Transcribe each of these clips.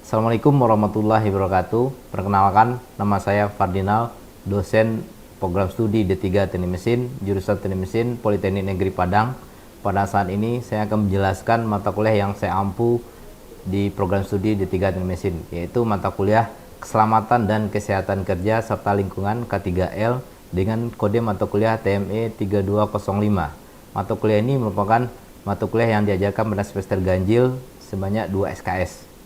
Assalamualaikum warahmatullahi wabarakatuh. Perkenalkan, nama saya Fardinal, dosen program studi D3 Teknik Mesin, jurusan Teknik Mesin, Politeknik Negeri Padang. Pada saat ini saya akan menjelaskan mata kuliah yang saya ampu di program studi D3 Teknik Mesin, yaitu mata kuliah Keselamatan dan Kesehatan Kerja serta Lingkungan K3L dengan kode mata kuliah TME 3205. Mata kuliah ini merupakan mata kuliah yang diajarkan pada semester ganjil sebanyak 2 SKS.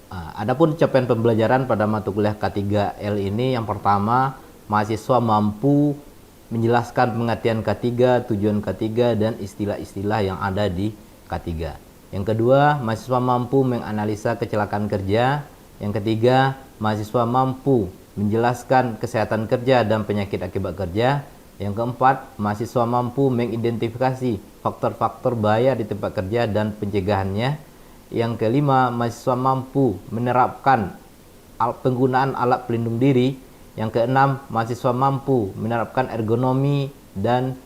Adapun capaian pembelajaran pada mata kuliah K3L ini, yang pertama, mahasiswa mampu menjelaskan pengertian K3, tujuan K3, dan istilah-istilah yang ada di K3. Yang kedua, mahasiswa mampu menganalisa kecelakaan kerja. Yang ketiga, mahasiswa mampu menjelaskan kesehatan kerja dan penyakit akibat kerja. Yang keempat, mahasiswa mampu mengidentifikasi faktor-faktor bahaya di tempat kerja dan pencegahannya. Yang kelima, mahasiswa mampu menerapkan penggunaan alat pelindung diri. Yang keenam, mahasiswa mampu menerapkan ergonomi dan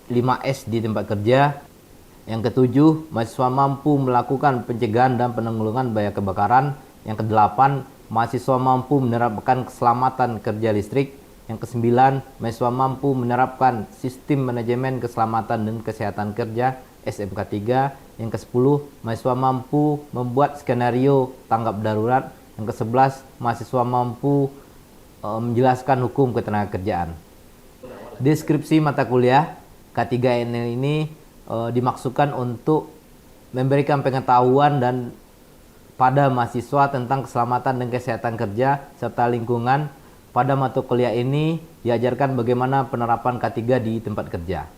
5S di tempat kerja. Yang ketujuh, mahasiswa mampu melakukan pencegahan dan penanggulangan bahaya kebakaran. Yang kedelapan, mahasiswa mampu menerapkan keselamatan kerja listrik. Yang kesembilan, mahasiswa mampu menerapkan sistem manajemen keselamatan dan kesehatan kerja SMK3. Yang ke-10, mahasiswa mampu membuat skenario tanggap darurat. Yang ke-11, mahasiswa mampu menjelaskan hukum ketenagakerjaan. Deskripsi mata kuliah K3L ini dimaksudkan untuk memberikan pengetahuan dan pada mahasiswa tentang keselamatan dan kesehatan kerja serta lingkungan. Pada mata kuliah ini diajarkan bagaimana penerapan K3 di tempat kerja.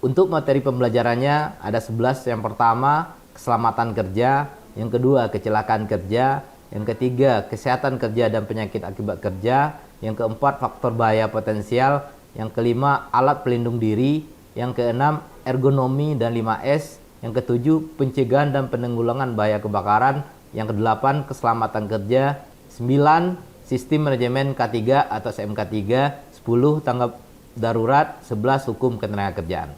Untuk materi pembelajarannya ada 11. Yang pertama, keselamatan kerja. Yang kedua, kecelakaan kerja. Yang ketiga, kesehatan kerja dan penyakit akibat kerja. Yang keempat, faktor bahaya potensial. Yang kelima, alat pelindung diri. Yang keenam, ergonomi dan 5S. Yang ketujuh, pencegahan dan penanggulangan bahaya kebakaran. Yang kedelapan, keselamatan kerja. 9, sistem manajemen K3 atau SMK3. 10, tanggap darurat. 11, hukum ketenagakerjaan.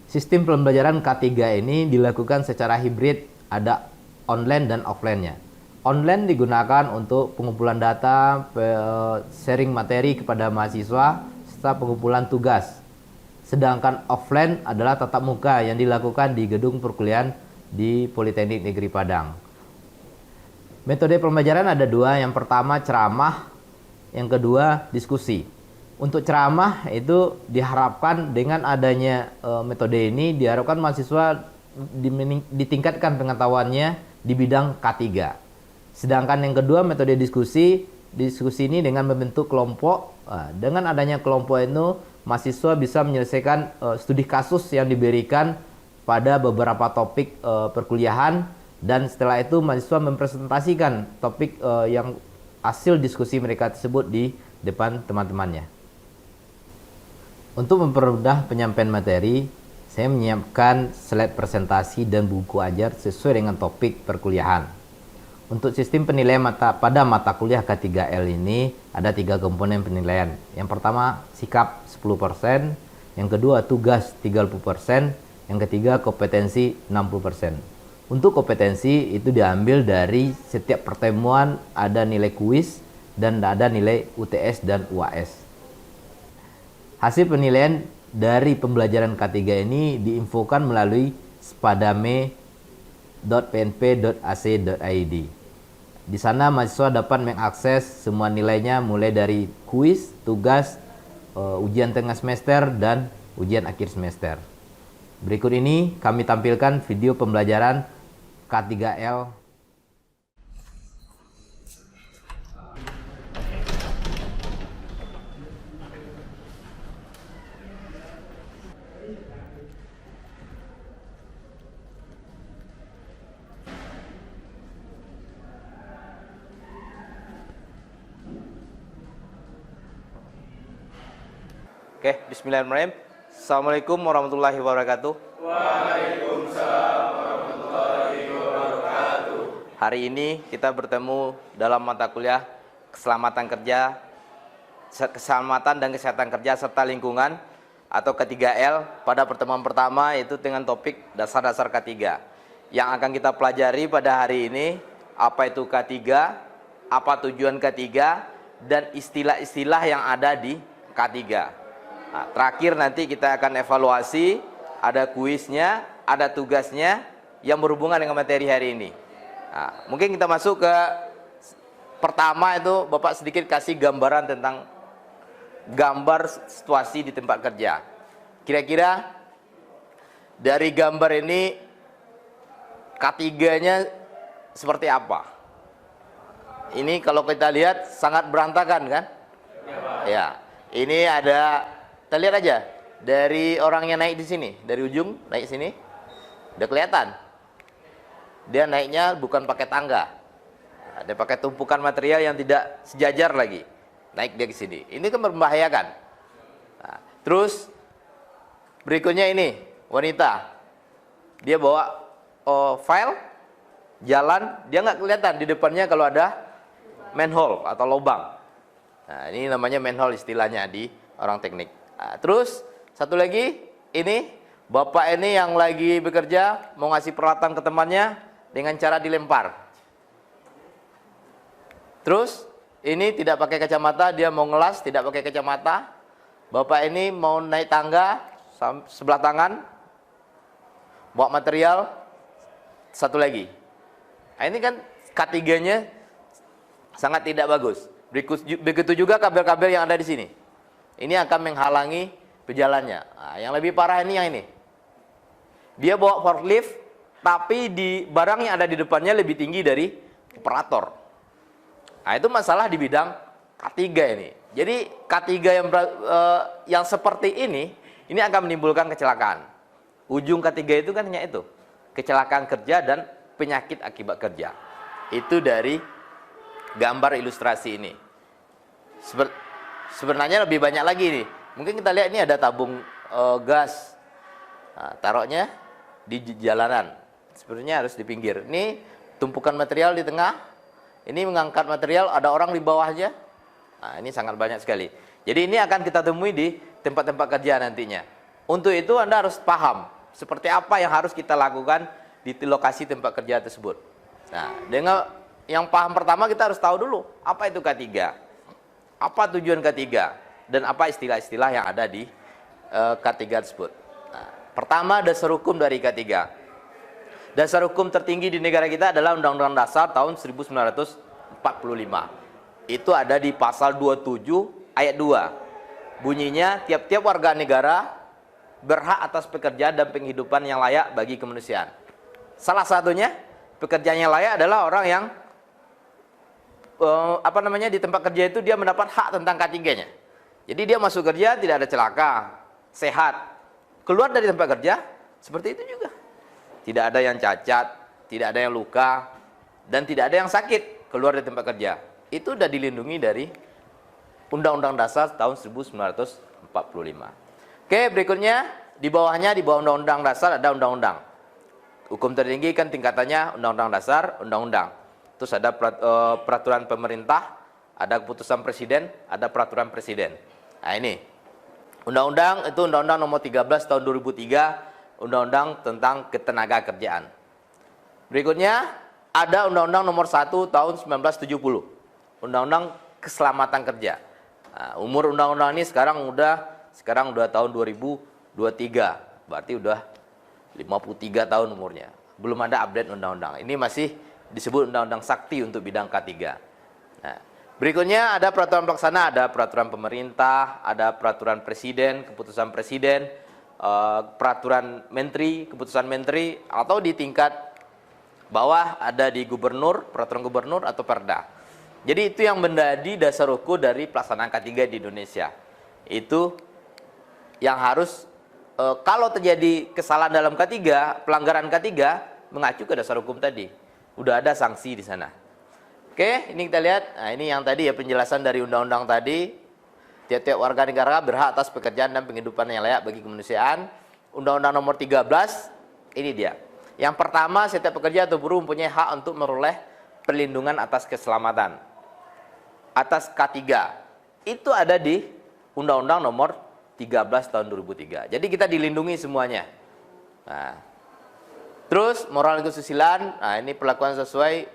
Sistem pembelajaran K3 ini dilakukan secara hibrid, ada online dan offline-nya. Online digunakan untuk pengumpulan data, sharing materi kepada mahasiswa, serta pengumpulan tugas. Sedangkan offline adalah tatap muka yang dilakukan di gedung perkuliahan di Politeknik Negeri Padang. Metode pembelajaran ada dua, yang pertama ceramah, yang kedua diskusi. Untuk ceramah itu diharapkan dengan adanya metode ini diharapkan mahasiswa ditingkatkan pengetahuannya di bidang K3. Sedangkan yang kedua, metode diskusi ini dengan membentuk kelompok. Dengan adanya kelompok itu mahasiswa bisa menyelesaikan studi kasus yang diberikan pada beberapa topik perkuliahan, dan setelah itu mahasiswa mempresentasikan topik yang hasil diskusi mereka tersebut di depan teman-temannya. Untuk mempermudah penyampaian materi, saya menyiapkan slide presentasi dan buku ajar sesuai dengan topik perkuliahan. Untuk sistem penilaian pada mata kuliah K3L ini ada 3 komponen penilaian. Yang pertama, sikap 10%, yang kedua tugas 30%, yang ketiga kompetensi 60%. Untuk kompetensi itu diambil dari setiap pertemuan ada nilai kuis dan ada nilai UTS dan UAS. Hasil penilaian dari pembelajaran K3 ini diinfokan melalui spadame.pnp.ac.id. Di sana mahasiswa dapat mengakses semua nilainya mulai dari kuis, tugas, ujian tengah semester, dan ujian akhir semester. Berikut ini kami tampilkan video pembelajaran K3L. Oke, bismillahirrahmanirrahim. Assalamualaikum warahmatullahi wabarakatuh. Waalaikumsalam warahmatullahi wabarakatuh. Hari ini kita bertemu dalam mata kuliah Keselamatan Kerja, Keselamatan dan Kesehatan Kerja serta Lingkungan atau K3L pada pertemuan pertama, itu dengan topik dasar-dasar K3. yang akan kita pelajari pada hari ini, apa itu K3, apa tujuan K3, dan istilah-istilah yang ada di K3. Nah, terakhir nanti kita akan evaluasi, ada kuisnya, ada tugasnya yang berhubungan dengan materi hari ini. Nah, mungkin kita masuk ke pertama itu, Bapak sedikit kasih gambaran tentang gambar situasi di tempat kerja. Kira-kira dari gambar ini K3-nya seperti apa? Ini kalau kita lihat sangat berantakan kan? Ya, ini ada, kita lihat aja dari orang yang naik di sini, dari ujung naik sini, udah kelihatan. Dia naiknya bukan pakai tangga, dia pakai tumpukan material yang tidak sejajar lagi. Naik dia ke sini. Ini kan membahayakan. Nah, terus berikutnya ini wanita, dia bawa file, jalan, dia nggak kelihatan di depannya kalau ada manhole atau lubang. Nah, ini namanya manhole istilahnya di orang teknik. Nah, terus satu lagi, ini bapak ini yang lagi bekerja mau ngasih peralatan ke temannya dengan cara dilempar. Terus ini tidak pakai kacamata, dia mau ngelas tidak pakai kacamata. Bapak ini mau naik tangga sebelah tangan, bawa material. Satu lagi. Nah, ini kan K3-nya sangat tidak bagus. Begitu juga kabel-kabel yang ada di sini. Ini akan menghalangi berjalannya. Nah, yang lebih parah ini yang ini. Dia bawa forklift, tapi di barang yang ada di depannya lebih tinggi dari operator. Nah, itu masalah di bidang K3 ini. Jadi K3 yang seperti ini akan menimbulkan kecelakaan. Ujung K3 itu kan hanya itu. Kecelakaan kerja dan penyakit akibat kerja. Itu dari gambar ilustrasi ini. Sebenarnya lebih banyak lagi nih. Mungkin kita lihat ini ada tabung gas. Nah, taruhnya di jalanan. Sebenarnya harus di pinggir. Ini tumpukan material di tengah. Ini mengangkat material, ada orang di bawahnya. Nah, ini sangat banyak sekali. Jadi ini akan kita temui di tempat-tempat kerja nantinya. Untuk itu Anda harus paham seperti apa yang harus kita lakukan di lokasi tempat kerja tersebut. Nah, dengan yang paham pertama kita harus tahu dulu apa itu K3, apa tujuan K3, dan apa istilah-istilah yang ada di K3 tersebut. Nah, pertama, dasar hukum dari K3. Dasar hukum tertinggi di negara kita adalah Undang-Undang Dasar tahun 1945. Itu ada di pasal 27 ayat 2. Bunyinya, tiap-tiap warga negara berhak atas pekerjaan dan penghidupan yang layak bagi kemanusiaan. Salah satunya pekerjaan yang layak adalah orang yang di tempat kerja itu dia mendapat hak tentang K3-nya. Jadi dia masuk kerja tidak ada celaka, sehat. Keluar dari tempat kerja seperti itu juga. Tidak ada yang cacat, tidak ada yang luka, dan tidak ada yang sakit keluar dari tempat kerja. Itu sudah dilindungi dari Undang-Undang Dasar tahun 1945. Oke, berikutnya di bawahnya, di bawah Undang-Undang Dasar ada undang-undang. Hukum tertinggi kan tingkatannya Undang-Undang Dasar, undang-undang. Terus ada peraturan pemerintah, ada keputusan presiden, ada peraturan presiden. Nah, ini undang-undang itu Undang-Undang Nomor 13 tahun 2003, Undang-Undang tentang Ketenagakerjaan. Berikutnya ada Undang-Undang Nomor 1 tahun 1970, Undang-Undang Keselamatan Kerja. Nah, umur undang-undang ini sekarang udah tahun 2023, berarti udah 53 tahun umurnya. Belum ada update undang-undang. Ini masih disebut undang-undang sakti untuk bidang K3. Nah, berikutnya ada peraturan pelaksana, ada peraturan pemerintah, ada peraturan presiden, keputusan presiden, peraturan menteri, keputusan menteri, atau di tingkat bawah ada di gubernur, peraturan gubernur atau perda. Jadi itu yang menjadi dasar hukum dari pelaksanaan K3 di Indonesia. Itu yang harus kalau terjadi kesalahan dalam K3, pelanggaran K3 mengacu ke dasar hukum tadi. Udah ada sanksi di sana. Oke, ini kita lihat. Nah, ini yang tadi ya penjelasan dari undang-undang tadi. Tiap-tiap warga negara berhak atas pekerjaan dan penghidupan yang layak bagi kemanusiaan. Undang-Undang Nomor 13, ini dia. Yang pertama, setiap pekerja atau buruh mempunyai hak untuk meroleh perlindungan atas keselamatan. Atas K3. Itu ada di Undang-Undang Nomor 13 tahun 2003. Jadi kita dilindungi semuanya. Nah, Terus moral kesusilaan, nah ini perlakuan sesuai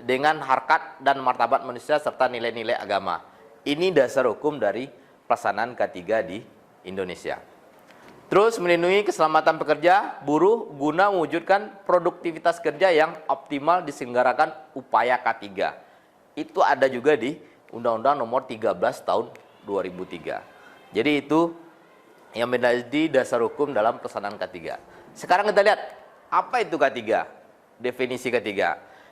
dengan harkat dan martabat manusia serta nilai-nilai agama. Ini dasar hukum dari pelaksanaan K3 di Indonesia. Terus melindungi keselamatan pekerja, buruh guna mewujudkan produktivitas kerja yang optimal diselenggarakan upaya K3. Itu ada juga di Undang-Undang Nomor 13 Tahun 2003. Jadi itu yang menjadi dasar hukum dalam pelaksanaan K3. Sekarang kita lihat, apa itu K3? Definisi K3.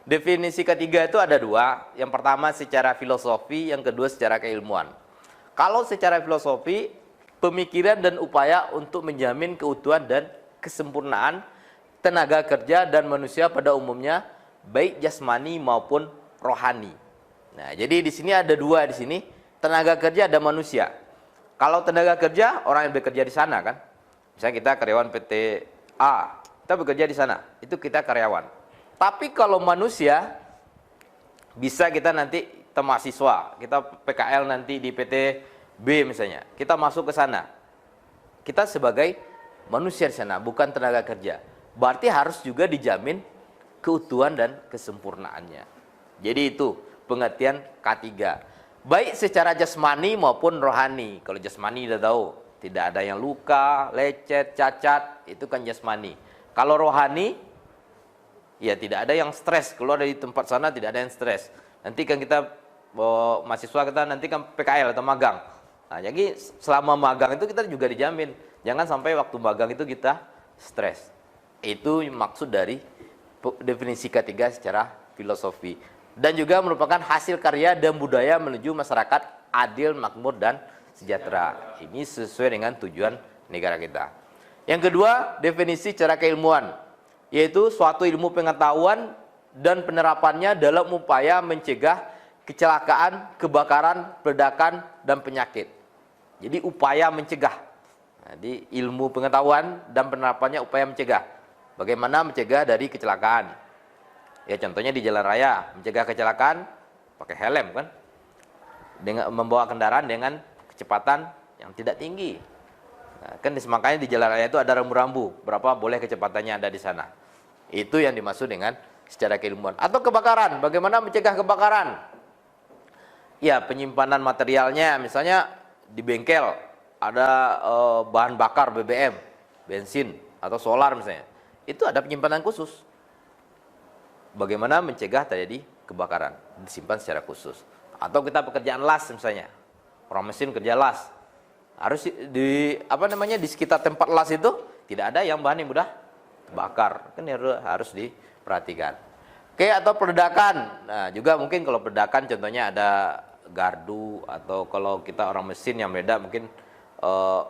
Definisi K3 itu ada dua. Yang pertama secara filosofi, yang kedua secara keilmuan. Kalau secara filosofi, pemikiran dan upaya untuk menjamin keutuhan dan kesempurnaan tenaga kerja dan manusia pada umumnya, baik jasmani maupun rohani. Nah, jadi di sini ada dua di sini, tenaga kerja dan manusia. Kalau tenaga kerja, orang yang bekerja di sana kan. Misalnya kita karyawan PT A, kita bekerja di sana, itu kita karyawan. Tapi kalau manusia, bisa kita nanti mahasiswa, kita PKL nanti di PT B misalnya, kita masuk ke sana. Kita sebagai manusia di sana, bukan tenaga kerja. Berarti harus juga dijamin keutuhan dan kesempurnaannya. Jadi itu pengertian K3. Baik secara jasmani maupun rohani. Kalau jasmani udah tahu, tidak ada yang luka, lecet, cacat, itu kan jasmani. Kalau rohani, ya tidak ada yang stres. Keluar dari tempat sana tidak ada yang stres. Nanti kan kita mahasiswa kita nanti kan PKL atau magang. Nah, jadi selama magang itu kita juga dijamin. Jangan sampai waktu magang itu kita stres. Itu maksud dari definisi K3 secara filosofi. Dan juga merupakan hasil karya dan budaya menuju masyarakat adil, makmur, dan sejahtera. Ini sesuai dengan tujuan negara kita. Yang kedua, definisi secara keilmuan, yaitu suatu ilmu pengetahuan dan penerapannya dalam upaya mencegah kecelakaan, kebakaran, peledakan, dan penyakit. Jadi upaya mencegah. Jadi ilmu pengetahuan dan penerapannya upaya mencegah. Bagaimana mencegah dari kecelakaan? Ya contohnya di jalan raya, mencegah kecelakaan pakai helm kan, dengan membawa kendaraan dengan kecepatan yang tidak tinggi. Nah, kan makanya di jalan raya itu ada rambu-rambu, berapa boleh kecepatannya ada di sana. Itu yang dimaksud dengan secara keilmuan. Atau kebakaran, bagaimana mencegah kebakaran? Ya penyimpanan materialnya, misalnya di bengkel ada bahan bakar BBM, bensin atau solar misalnya, itu ada penyimpanan khusus. Bagaimana mencegah terjadi kebakaran, disimpan secara khusus. Atau kita pekerjaan las misalnya, orang mesin kerja las, harus di sekitar tempat las itu tidak ada yang bahan yang mudah terbakar, kan harus diperhatikan. Oke, atau peledakan. Nah juga mungkin kalau peledakan contohnya ada gardu, atau kalau kita orang mesin yang meledak mungkin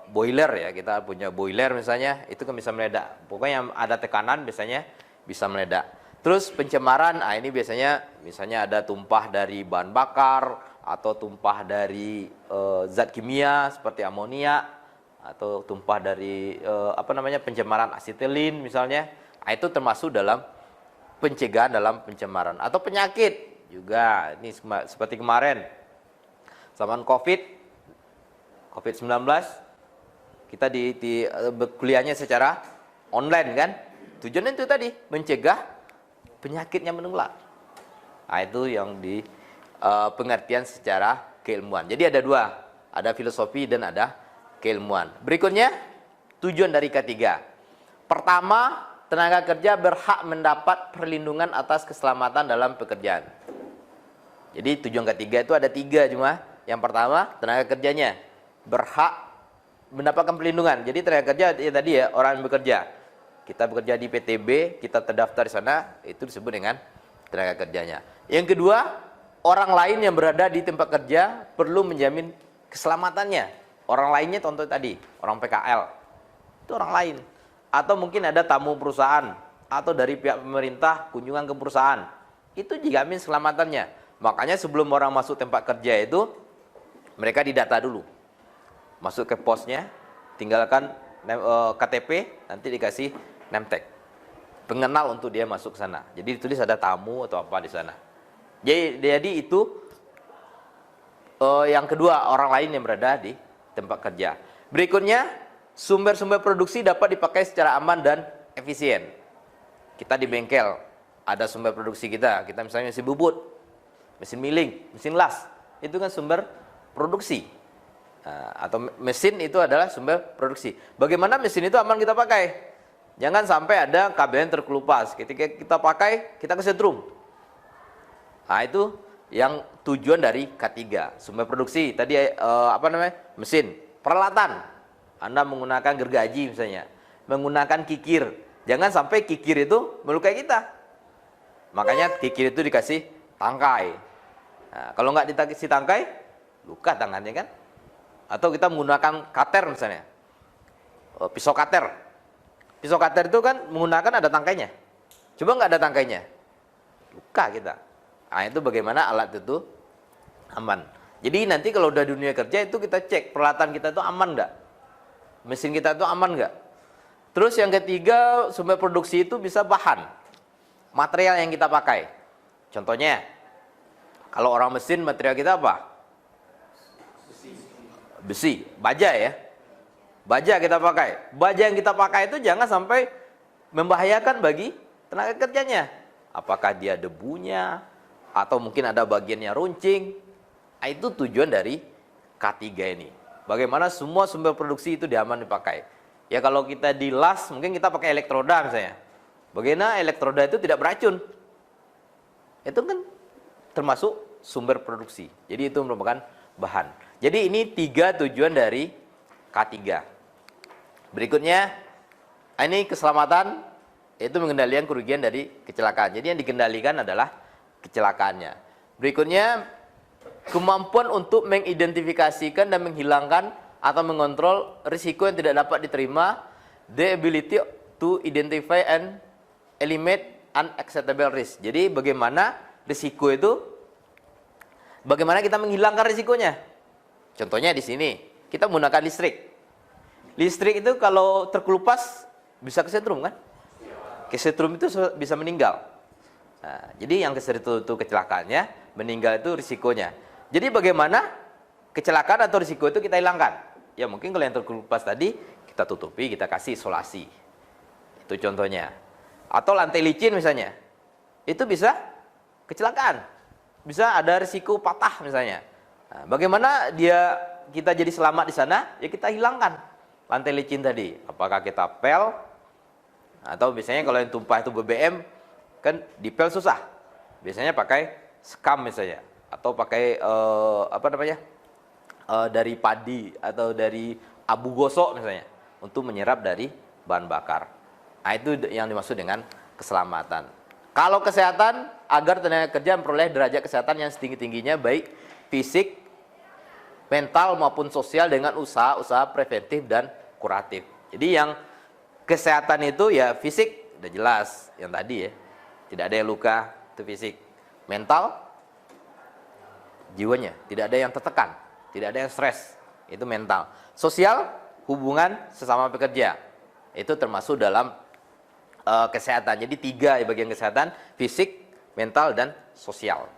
boiler ya, kita punya boiler misalnya, itu kan bisa meledak. Pokoknya yang ada tekanan biasanya bisa meledak. Terus pencemaran, ini biasanya misalnya ada tumpah dari bahan bakar atau tumpah dari zat kimia seperti amonia, atau tumpah dari pencemaran asetilin misalnya. Itu termasuk dalam pencegahan dalam pencemaran. Atau penyakit juga, ini seperti kemarin zaman COVID-19, kita kuliahnya secara online kan. Tujuannya itu tadi, mencegah penyakitnya menular. Nah, itu yang di pengertian secara keilmuan. Jadi ada dua, ada filosofi dan ada keilmuan. Berikutnya, tujuan dari K3. Pertama, tenaga kerja berhak mendapat perlindungan atas keselamatan dalam pekerjaan. Jadi tujuan K3 itu ada 3 cuma. Yang pertama, tenaga kerjanya berhak mendapatkan perlindungan. Jadi tenaga kerja ya tadi ya, orang yang bekerja. Kita bekerja di PTB, kita terdaftar di sana, itu disebut dengan tenaga kerjanya. Yang kedua, orang lain yang berada di tempat kerja perlu menjamin keselamatannya. Orang lainnya contoh tadi, orang PKL, itu orang lain. Atau mungkin ada tamu perusahaan, atau dari pihak pemerintah kunjungan ke perusahaan, itu dijamin keselamatannya. Makanya sebelum orang masuk tempat kerja itu, mereka didata dulu. Masuk ke posnya, tinggalkan KTP, nanti dikasih name tag, pengenal untuk dia masuk ke sana. Jadi ditulis ada tamu atau apa di sana. Jadi itu yang kedua, orang lain yang berada di tempat kerja. Berikutnya, sumber-sumber produksi dapat dipakai secara aman dan efisien. Kita di bengkel ada sumber produksi kita misalnya mesin bubut, mesin milling, mesin las, itu kan sumber produksi. Atau mesin itu adalah sumber produksi. Bagaimana mesin itu aman kita pakai? Jangan sampai ada kabel yang terkelupas. Ketika kita pakai, kita kesetrum. Nah, itu yang tujuan dari K3. Sumber produksi tadi mesin, peralatan. Anda menggunakan gergaji misalnya, menggunakan kikir. Jangan sampai kikir itu melukai kita. Makanya kikir itu dikasih tangkai. Nah, kalau nggak dikasih tangkai, luka tangannya kan? Atau kita menggunakan cutter misalnya, pisau cutter. Pisau cutter itu kan menggunakan ada tangkainya. Coba nggak ada tangkainya, luka kita. Nah, itu bagaimana alat itu aman. Jadi nanti kalau udah dunia kerja itu kita cek peralatan kita itu aman nggak, mesin kita itu aman nggak. Terus yang ketiga, sumber produksi itu bisa bahan, material yang kita pakai. Contohnya, kalau orang mesin material kita apa? Besi, baja ya. Baja kita pakai. Baja yang kita pakai itu jangan sampai membahayakan bagi tenaga kerjanya. Apakah dia debunya atau mungkin ada bagiannya runcing. Nah, itu tujuan dari K3 ini. Bagaimana semua sumber produksi itu diaman dipakai. Ya kalau kita di las mungkin kita pakai elektroda misalnya. Bagaimana elektroda itu tidak beracun. Itu kan termasuk sumber produksi. Jadi itu merupakan bahan. Jadi ini 3 tujuan dari K3. Berikutnya, ini keselamatan, yaitu pengendalian kerugian dari kecelakaan. Jadi yang dikendalikan adalah kecelakaannya. Berikutnya, kemampuan untuk mengidentifikasikan dan menghilangkan atau mengontrol risiko yang tidak dapat diterima, the ability to identify and eliminate unacceptable risk. Jadi bagaimana risiko itu, bagaimana kita menghilangkan risikonya. Contohnya di sini, kita menggunakan listrik. Listrik itu kalau terkelupas bisa kesetrum kan? Kesetrum itu bisa meninggal. Nah, jadi yang kesetrum itu kecelakaannya, meninggal itu risikonya. Jadi bagaimana kecelakaan atau risiko itu kita hilangkan? Ya mungkin kalau yang terkelupas tadi, kita tutupi, kita kasih isolasi. Itu contohnya. Atau lantai licin misalnya, itu bisa kecelakaan. Bisa ada risiko patah misalnya. Nah, bagaimana kita jadi selamat di sana? Ya kita hilangkan lantai licin tadi. Apakah kita pel atau biasanya kalau yang tumpah itu BBM kan dipel susah. Biasanya pakai sekam misalnya atau pakai dari padi atau dari abu gosok misalnya untuk menyerap dari bahan bakar. Nah, itu yang dimaksud dengan keselamatan. Kalau kesehatan, agar tenaga kerja memperoleh derajat kesehatan yang setinggi-tingginya baik fisik, mental maupun sosial dengan usaha-usaha preventif dan kuratif. Jadi yang kesehatan itu ya fisik udah jelas yang tadi ya. Tidak ada yang luka, itu fisik. Mental jiwanya, tidak ada yang tertekan, tidak ada yang stres, itu mental. Sosial, hubungan sesama pekerja. Itu termasuk dalam kesehatan. Jadi 3 bagian kesehatan, fisik, mental dan sosial.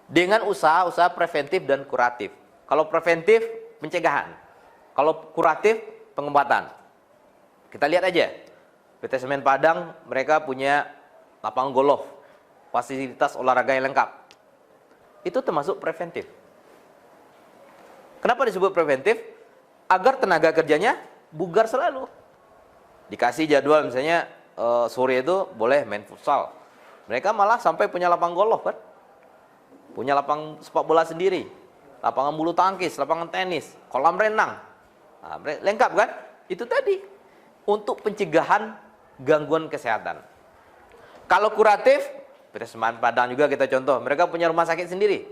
Dengan usaha-usaha preventif dan kuratif. Kalau preventif, pencegahan. Kalau kuratif, pengobatan. Kita lihat aja. PT Semen Padang, mereka punya lapangan golf, fasilitas olahraga yang lengkap. Itu termasuk preventif. Kenapa disebut preventif? Agar tenaga kerjanya bugar selalu. Dikasih jadwal misalnya sore itu boleh main futsal. Mereka malah sampai punya lapangan golf kan. Punya lapangan sepak bola sendiri. Lapangan bulu tangkis, lapangan tenis, kolam renang. Nah, lengkap kan? Itu tadi. Untuk pencegahan gangguan kesehatan. Kalau kuratif, PT Semen Padang juga kita contoh. Mereka punya rumah sakit sendiri.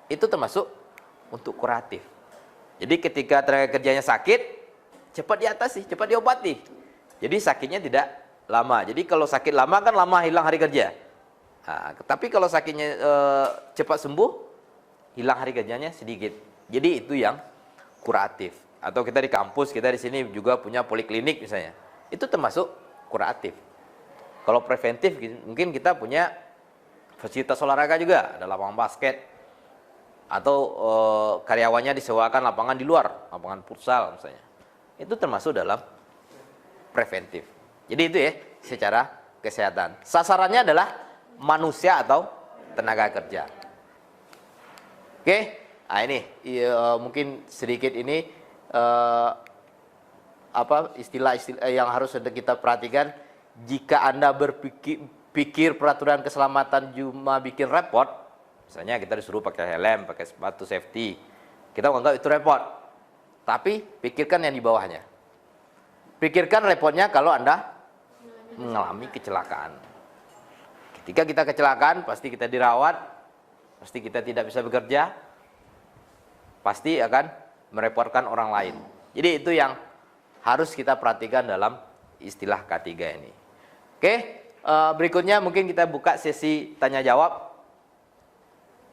Itu termasuk untuk kuratif. Jadi ketika tenaga kerjanya sakit, cepat diatasi, cepat diobati. Jadi sakitnya tidak lama. Jadi kalau sakit lama kan lama hilang hari kerja. Nah, tapi kalau sakitnya cepat sembuh, hilang hari kerjanya sedikit. Jadi itu yang kuratif. Atau kita di kampus, kita di sini juga punya poliklinik misalnya. Itu termasuk kuratif. Kalau preventif mungkin kita punya fasilitas olahraga juga, ada lapangan basket. Atau karyawannya disewakan lapangan di luar, lapangan futsal misalnya. Itu termasuk dalam preventif. Jadi itu ya secara kesehatan. Sasarannya adalah manusia atau tenaga kerja. Oke, nah ini mungkin sedikit ini istilah-istilah yang harus kita perhatikan. Jika Anda berpikir peraturan keselamatan cuma bikin repot, misalnya kita disuruh pakai helm, pakai sepatu safety, kita menganggap itu repot. Tapi pikirkan yang di bawahnya. Pikirkan repotnya kalau Anda mengalami kecelakaan. Ketika kita kecelakaan, pasti kita dirawat, pasti kita tidak bisa bekerja, pasti akan merepotkan orang lain. Jadi itu yang harus kita perhatikan dalam istilah K3 ini. Oke, berikutnya mungkin kita buka sesi tanya jawab.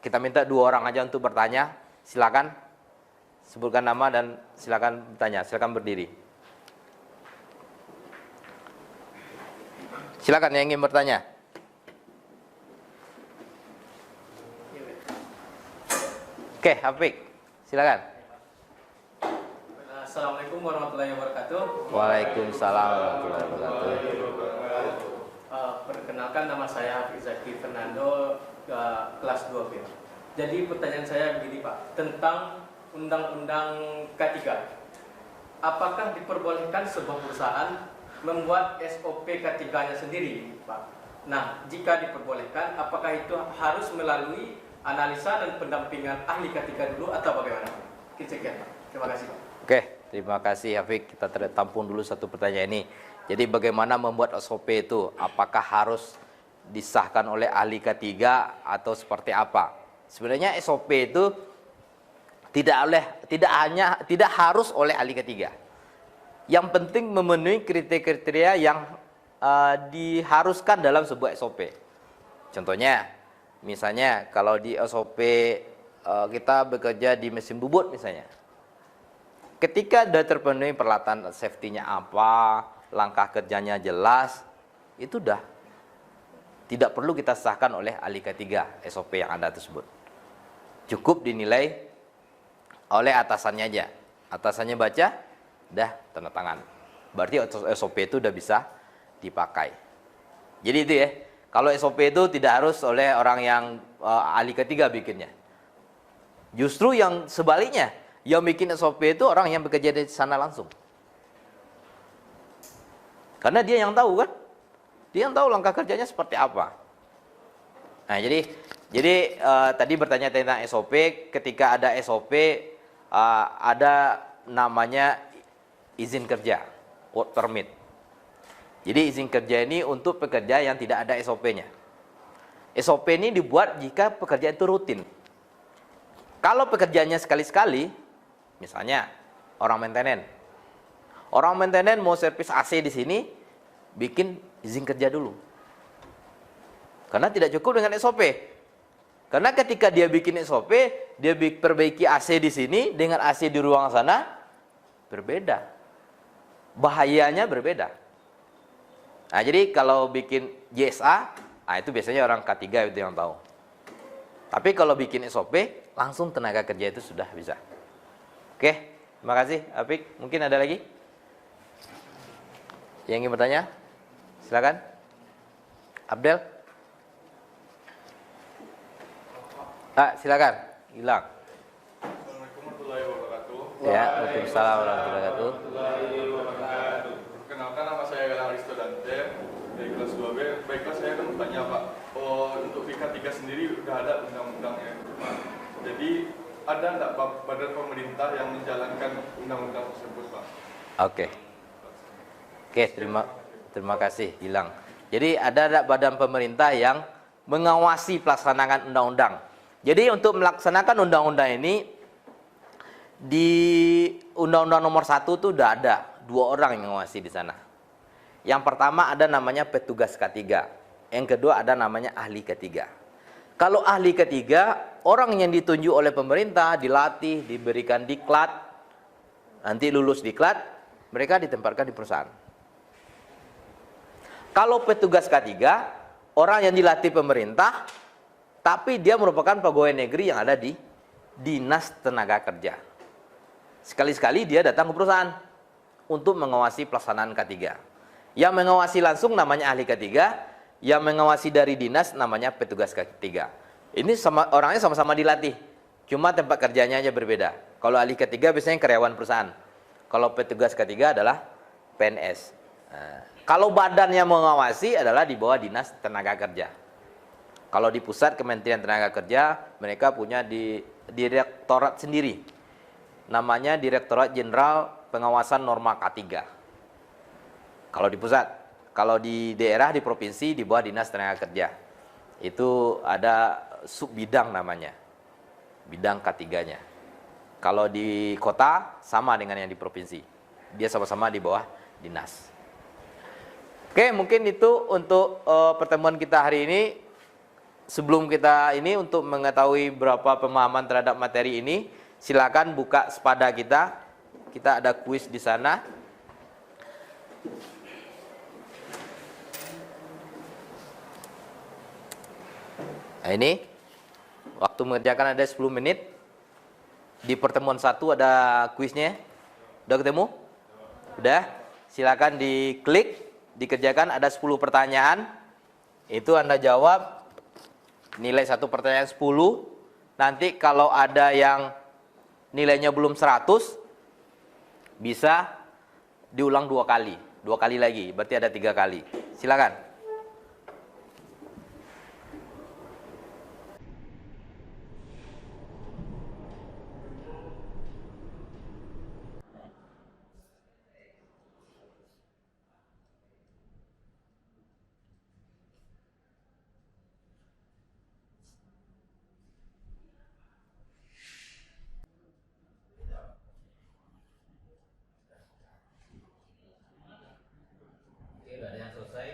Kita minta 2 orang aja untuk bertanya. Silakan sebutkan nama dan silakan bertanya. Silakan berdiri. Silakan yang ingin bertanya. Oke, Hafik, silakan. Assalamualaikum warahmatullahi wabarakatuh. Waalaikumsalam warahmatullahi wabarakatuh. Perkenalkan, nama saya Hafiz Zaki Fernando, kelas 2B. Jadi pertanyaan saya begini Pak, tentang Undang-Undang K3. Apakah diperbolehkan sebuah perusahaan membuat SOP K3-nya sendiri Pak? Nah, jika diperbolehkan, apakah itu harus melalui analisa dan pendampingan ahli K3 dulu atau bagaimana? Sekian Pak. Terima kasih Pak. Oke, terima kasih Hafik. Kita tampung dulu satu pertanyaan ini. Jadi bagaimana membuat SOP itu? Apakah harus disahkan oleh ahli K3 atau seperti apa? Sebenarnya SOP itu tidak harus oleh ahli K3. Yang penting memenuhi kriteria yang diharuskan dalam sebuah SOP. Contohnya, misalnya kalau di SOP kita bekerja di mesin bubut misalnya. Ketika sudah terpenuhi peralatan safety-nya apa, langkah kerjanya jelas, itu dah tidak perlu kita sahkan oleh ahli K3 SOP yang ada tersebut. Cukup dinilai oleh atasannya aja. Atasannya baca, dah tanda tangan. Berarti SOP itu udah bisa dipakai. Jadi itu ya. Kalau SOP itu tidak harus oleh orang yang ahli K3 bikinnya. Justru yang sebaliknya, yang bikin SOP itu orang yang bekerja di sana langsung. Karena dia yang tahu kan? Dia yang tahu langkah kerjanya seperti apa. Nah, jadi tadi bertanya tentang SOP. Ketika ada SOP, ada namanya izin kerja, work permit. Jadi izin kerja ini untuk pekerja yang tidak ada SOP-nya. SOP ini dibuat jika pekerjaan itu rutin. Kalau pekerjaannya sekali-sekali, misalnya orang maintenance. Orang maintenance mau servis AC di sini, bikin izin kerja dulu. Karena tidak cukup dengan SOP. Karena ketika dia bikin SOP, dia perbaiki AC di sini dengan AC di ruang sana, berbeda. Bahayanya berbeda. Nah, jadi kalau bikin JSA, itu biasanya orang K3 itu yang tahu. Tapi kalau bikin SOP, langsung tenaga kerja itu sudah bisa. Oke, terima kasih Apik. Mungkin ada lagi yang ingin bertanya? Silakan. Abdel. Silakan. Hilang. Assalamualaikum warahmatullahi wabarakatuh. Ya, waalaikumsalam warahmatullahi wabarakatuh. Perkenalkan, nama saya Galang Risto Dante dari kelas 2B. Baiklah, saya akan bertanya Pak. Untuk K3 sendiri sudah ada undang-undangnya. Jadi ada enggak badan pemerintah yang menjalankan undang-undang tersebut Pak? Oke, terima kasih Gilang. Jadi ada badan pemerintah yang mengawasi pelaksanaan undang-undang. Jadi untuk melaksanakan undang-undang ini di Undang-Undang Nomor 1 itu sudah ada 2 orang yang mengawasi di sana. Yang pertama ada namanya petugas K3. Yang kedua ada namanya ahli K3. Kalau ahli K3, orang yang ditunjuk oleh pemerintah, dilatih, diberikan diklat, nanti lulus diklat, mereka ditempatkan di perusahaan. Kalau petugas K3, orang yang dilatih pemerintah, tapi dia merupakan pegawai negeri yang ada di Dinas Tenaga Kerja. Sekali-sekali dia datang ke perusahaan untuk mengawasi pelaksanaan K3. Yang mengawasi langsung namanya ahli K3, yang mengawasi dari dinas namanya petugas K3. Ini orangnya sama-sama dilatih, cuma tempat kerjanya aja berbeda. Kalau ahli K3 biasanya karyawan perusahaan. Kalau petugas K3 adalah PNS. Nah, kalau badannya mengawasi adalah di bawah Dinas Tenaga Kerja. Kalau di pusat Kementerian Tenaga Kerja, mereka punya direktorat sendiri. Namanya Direktorat Jenderal Pengawasan Norma K3. Kalau di pusat, kalau di daerah, di provinsi, di bawah Dinas Tenaga Kerja. Itu ada sub bidang namanya, bidang K3-nya. Kalau di kota, sama dengan yang di provinsi. Dia sama-sama di bawah dinas. Oke, mungkin itu untuk pertemuan kita hari ini. Sebelum kita ini, untuk mengetahui berapa pemahaman terhadap materi ini, silakan buka Spada kita. Kita ada kuis di sana. Nah, ini waktu mengerjakan ada 10 menit. Di pertemuan 1 ada kuisnya. Udah ketemu? Udah? Silakan diklik, dikerjakan. Ada 10 pertanyaan. Itu Anda jawab. Nilai satu pertanyaan 10. Nanti kalau ada yang nilainya belum 100, bisa diulang 2 kali. 2 kali lagi, berarti ada 3 kali. Silakan. Oke, udah ada yang selesai.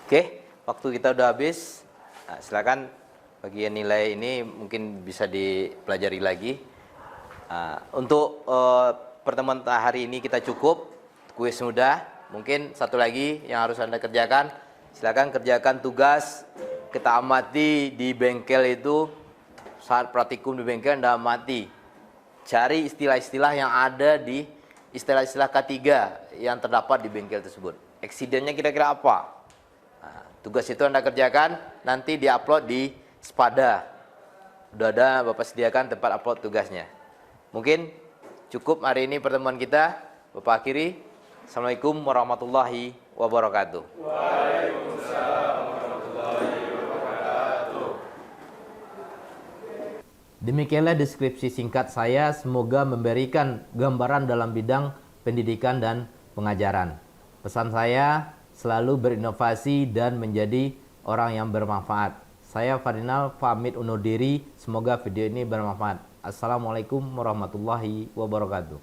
Oke, waktu kita udah habis. Nah, silakan bagian nilai ini mungkin bisa dipelajari lagi. Nah, untuk pertemuan hari ini kita cukup. Kuis mudah. Mungkin satu lagi yang harus Anda kerjakan. Silakan kerjakan tugas. Kita amati di bengkel itu, saat praktikum di bengkel Anda amati. Cari istilah-istilah yang ada di istilah-istilah K3 yang terdapat di bengkel tersebut. Eksidennya kira-kira apa? Nah, tugas itu Anda kerjakan, nanti diupload di Spada. Udah ada Bapak sediakan tempat upload tugasnya. Mungkin cukup hari ini pertemuan kita. Bapak akhiri. Assalamualaikum warahmatullahi wabarakatuh. Waalaikumsalam warahmatullahi wabarakatuh. Demikianlah deskripsi singkat saya. Semoga memberikan gambaran dalam bidang pendidikan dan pengajaran. Pesan saya, selalu berinovasi dan menjadi orang yang bermanfaat. Saya Fardinal pamit undur diri. Semoga video ini bermanfaat. Assalamualaikum warahmatullahi wabarakatuh.